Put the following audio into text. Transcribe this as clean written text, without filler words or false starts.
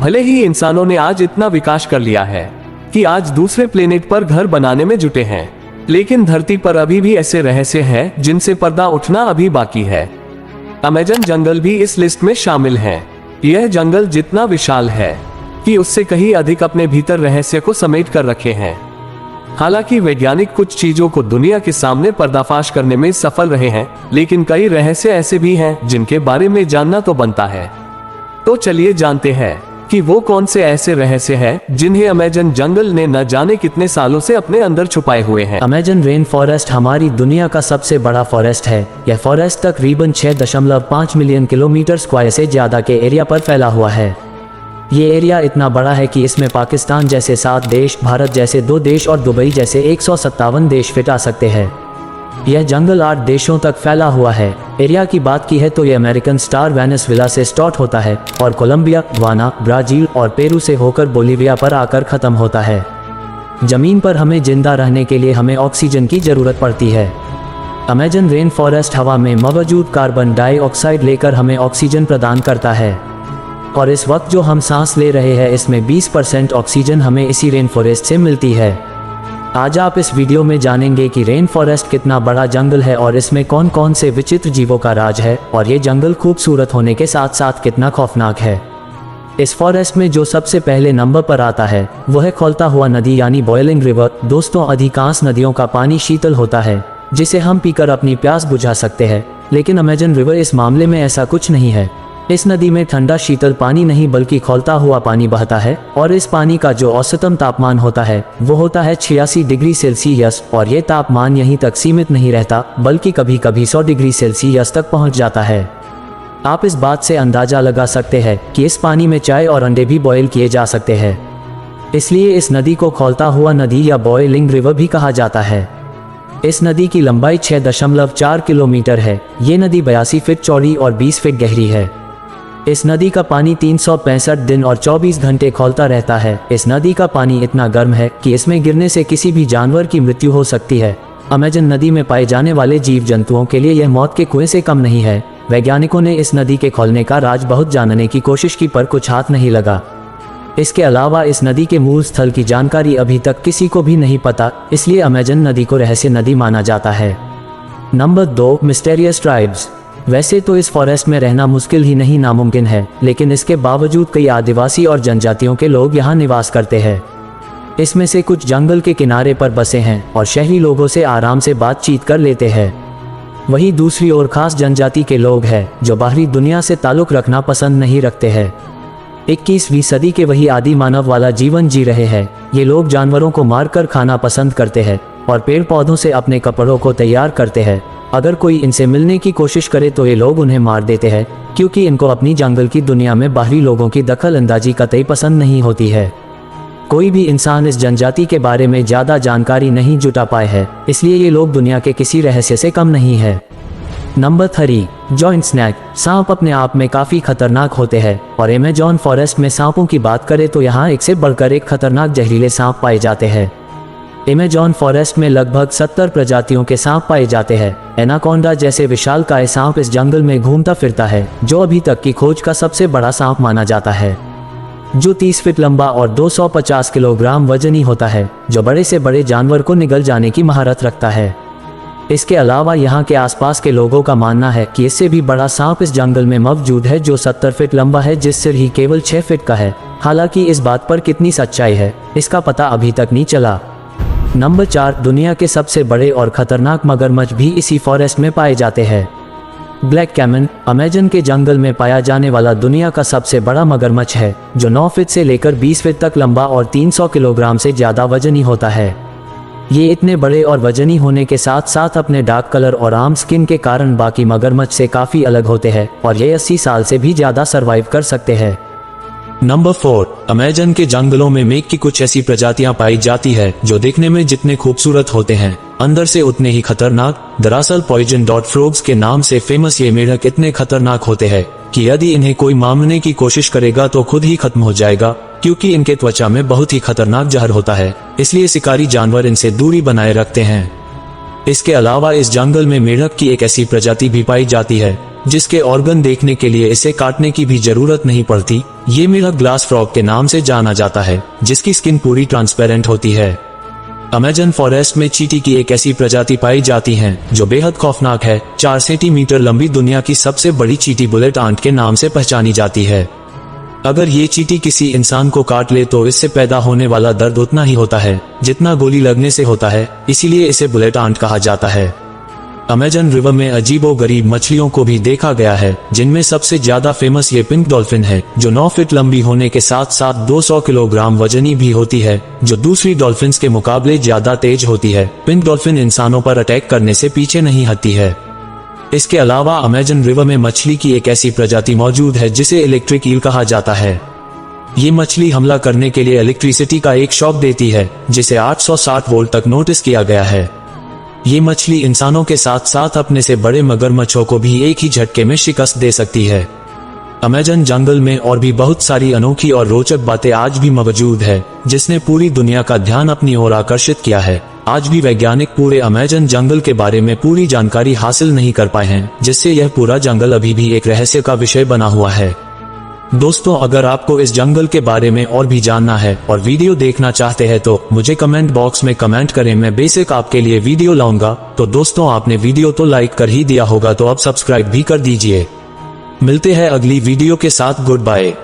भले ही इंसानों ने आज इतना विकास कर लिया है कि आज दूसरे प्लेनेट पर घर बनाने में जुटे हैं, लेकिन धरती पर अभी भी ऐसे रहस्य हैं जिनसे पर्दा उठना अभी बाकी है। अमेज़न जंगल भी इस लिस्ट में शामिल है। यह जंगल जितना विशाल है कि उससे कहीं अधिक अपने भीतर रहस्य को समेट कर रखे हैं। हालांकि वैज्ञानिक कुछ चीजों को दुनिया के सामने पर्दाफाश करने में सफल रहे हैं, लेकिन कई रहस्य ऐसे भी हैं जिनके बारे में जानना तो बनता है। तो चलिए जानते हैं कि वो कौन से ऐसे रहस्य हैं जिन्हें अमेज़न जंगल ने न जाने कितने सालों से अपने अंदर छुपाए हुए हैं। अमेज़न रेन फॉरेस्ट हमारी दुनिया का सबसे बड़ा फॉरेस्ट है। यह फॉरेस्ट तकरीबन 6.5 मिलियन किलोमीटर स्क्वायर से ज्यादा के एरिया पर फैला हुआ है। ये एरिया इतना बड़ा है कि इसमें पाकिस्तान जैसे 7 देश, भारत जैसे 2 देश और दुबई जैसे 157 देश फिट आ सकते हैं। यह जंगल 8 देशों तक फैला हुआ है। एरिया की बात की है तो यह अमेरिकन स्टार वेनेजुएला से स्टार्ट होता है और कोलंबिया, गाना, ब्राजील और पेरू से होकर बोलीविया पर आकर खत्म होता है। जमीन पर हमें जिंदा रहने के लिए हमें ऑक्सीजन की जरूरत पड़ती है। अमेज़न रेन फॉरेस्ट हवा में मौजूद कार्बन डाइऑक्साइड लेकर हमें ऑक्सीजन प्रदान करता है, और इस वक्त जो हम सांस ले रहे हैं इसमें 20% ऑक्सीजन हमें इसी रेन फॉरेस्ट से मिलती है। आज आप इस वीडियो में जानेंगे कि रेन फॉरेस्ट कितना बड़ा जंगल है और इसमें कौन कौन से विचित्र जीवों का राज है, और ये जंगल खूबसूरत होने के साथ साथ कितना खौफनाक है। इस फॉरेस्ट में जो सबसे पहले नंबर पर आता है वो है खौलता हुआ नदी यानी बॉइलिंग रिवर। दोस्तों, अधिकांश नदियों का पानी शीतल होता है जिसे हम पीकर अपनी प्यास बुझा सकते हैं, लेकिन अमेज़न रिवर इस मामले में ऐसा कुछ नहीं है। इस नदी में ठंडा शीतल पानी नहीं बल्कि खौलता हुआ पानी बहता है, और इस पानी का जो औसतम तापमान होता है वो होता है 86 डिग्री सेल्सियस। और ये तापमान यहीं तक सीमित नहीं रहता बल्कि कभी कभी 100 डिग्री सेल्सियस तक पहुंच जाता है। आप इस बात से अंदाजा लगा सकते हैं कि इस पानी में चाय और अंडे भी बॉयल किए जा सकते हैं। इसलिए इस नदी को खौलता हुआ नदी या बॉइलिंग रिवर भी कहा जाता है। इस नदी की लंबाई 6.4 किलोमीटर है। ये नदी 82 फीट चौड़ी और 20 फीट गहरी है। इस नदी का पानी 365 दिन और 24 घंटे खौलता रहता है। इस नदी का पानी इतना गर्म है कि इसमें गिरने से किसी भी जानवर की मृत्यु हो सकती है। अमेज़न नदी में पाए जाने वाले जीव जंतुओं के लिए यह मौत के कुएं से कम नहीं है। वैज्ञानिकों ने इस नदी के खौलने का राज बहुत जानने की कोशिश की पर कुछ हाथ नहीं लगा। इसके अलावा इस नदी के मूल स्थल की जानकारी अभी तक किसी को भी नहीं पता, इसलिए अमेज़न नदी को रहस्य नदी माना जाता है। Number 2, mysterious tribes. वैसे तो इस फॉरेस्ट में रहना मुश्किल ही नहीं नामुमकिन है, लेकिन इसके बावजूद कई आदिवासी और जनजातियों के लोग यहाँ निवास करते हैं। इसमें से कुछ जंगल के किनारे पर बसे हैं और शहरी लोगों से आराम से बातचीत कर लेते हैं। वहीं दूसरी ओर खास जनजाति के लोग हैं जो बाहरी दुनिया से ताल्लुक रखना पसंद नहीं रखते हैं। 21वीं सदी के वही आदि मानव वाला जीवन जी रहे हैं। ये लोग जानवरों को मारकर खाना पसंद करते हैं और पेड़ पौधों से अपने कपड़ों को तैयार करते हैं। अगर कोई इनसे मिलने की कोशिश करे तो ये लोग उन्हें मार देते हैं, क्योंकि इनको अपनी जंगल की दुनिया में बाहरी लोगों की दखल अंदाजी कतई पसंद नहीं होती है। कोई भी इंसान इस जनजाति के बारे में ज्यादा जानकारी नहीं जुटा पाए है, इसलिए ये लोग दुनिया के किसी रहस्य से कम नहीं है। Number 3, joint snake. सांप अपने आप में काफी खतरनाक होते हैं, और अमेज़न फॉरेस्ट में सांपों की बात करें तो यहाँ एक से बढ़कर एक खतरनाक जहरीले सांप पाए जाते हैं। अमेज़न फॉरेस्ट में लगभग 70 प्रजातियों के सांप पाए जाते हैं। एनाकोंडा जैसे विशालकाय सांप इस जंगल में घूमता फिरता है, जो अभी तक की खोज का सबसे बड़ा सांप माना जाता है, जो 30 फीट लंबा और 250 किलोग्राम वजनी होता है, जो बड़े से बड़े जानवर को निगल जाने की महारत रखता है। इसके अलावा यहाँ के आसपास के लोगों का मानना है कि इससे भी बड़ा सांप इस जंगल में मौजूद है, जो 70 फीट लंबा है, जिस सिर ही केवल 6 फीट का है। हालांकि इस बात पर कितनी सच्चाई है इसका पता अभी तक नहीं चला। नंबर 4, दुनिया के सबसे बड़े और खतरनाक मगरमच्छ भी इसी फॉरेस्ट में पाए जाते हैं। ब्लैक कैमन अमेज़न के जंगल में पाया जाने वाला दुनिया का सबसे बड़ा मगरमच्छ है, जो 9 फीट से लेकर 20 फीट तक लंबा और 300 किलोग्राम से ज्यादा वजनी होता है। ये इतने बड़े और वजनी होने के साथ साथ अपने डार्क कलर और आम स्किन के कारण बाकी मगरमच्छ से काफी अलग होते हैं, और ये 80 साल से भी ज्यादा सरवाइव कर सकते हैं। नंबर 4, अमेज़न के जंगलों में मेघ की कुछ ऐसी प्रजातियां पाई जाती है जो देखने में जितने खूबसूरत होते हैं अंदर से उतने ही खतरनाक। दरअसल पॉइजन डॉट फ्रॉग्स के नाम से फेमस ये मेढक इतने खतरनाक होते हैं कि यदि इन्हें कोई मारने की कोशिश करेगा तो खुद ही खत्म हो जाएगा, क्योंकि इनके त्वचा में बहुत ही खतरनाक जहर होता है। इसलिए शिकारी जानवर इनसे दूरी बनाए रखते हैं। इसके अलावा इस जंगल में मेढक की एक ऐसी प्रजाति भी पाई जाती है जिसके ऑर्गन देखने के लिए इसे काटने की भी जरूरत नहीं पड़ती। ये मिरर ग्लास फ्रॉग के नाम से जाना जाता है, जिसकी स्किन पूरी ट्रांसपेरेंट होती है। अमेज़न फॉरेस्ट में चींटी की एक ऐसी प्रजाति पाई जाती है जो बेहद खौफनाक है। 4 सेंटीमीटर लंबी दुनिया की सबसे बड़ी चींटी बुलेट आंट के नाम से पहचानी जाती है। अगर ये चींटी किसी इंसान को काट ले तो इससे पैदा होने वाला दर्द उतना ही होता है जितना गोली लगने से होता है, इसीलिए इसे बुलेट आंट कहा जाता है। अमेज़न रिवर में अजीबोगरीब मछलियों को भी देखा गया है, जिनमें सबसे ज्यादा फेमस ये पिंक डॉल्फिन है, जो 9 फीट लंबी होने के साथ साथ 200 किलोग्राम वजनी भी होती है, जो दूसरी डॉल्फिन्स के मुकाबले ज्यादा तेज होती है। पिंक डॉल्फिन इंसानों पर अटैक करने से पीछे नहीं हटती है। इसके अलावा अमेज़न रिवर में मछली की एक ऐसी प्रजाति मौजूद है जिसे इलेक्ट्रिक ईल कहा जाता है। ये मछली हमला करने के लिए इलेक्ट्रिसिटी का एक शॉक देती है, जिसे 860 वोल्ट तक नोटिस किया गया है। ये मछली इंसानों के साथ साथ अपने से बड़े मगरमच्छों को भी एक ही झटके में शिकस्त दे सकती है। अमेज़न जंगल में और भी बहुत सारी अनोखी और रोचक बातें आज भी मौजूद है, जिसने पूरी दुनिया का ध्यान अपनी ओर आकर्षित किया है। आज भी वैज्ञानिक पूरे अमेज़न जंगल के बारे में पूरी जानकारी हासिल नहीं कर पाए हैं, जिससे यह पूरा जंगल अभी भी एक रहस्य का विषय बना हुआ है। दोस्तों, अगर आपको इस जंगल के बारे में और भी जानना है और वीडियो देखना चाहते हैं तो मुझे कमेंट बॉक्स में कमेंट करें, मैं बेसिक आपके लिए वीडियो लाऊंगा। तो दोस्तों, आपने वीडियो तो लाइक कर ही दिया होगा, तो अब सब्सक्राइब भी कर दीजिए। मिलते हैं अगली वीडियो के साथ। Good bye.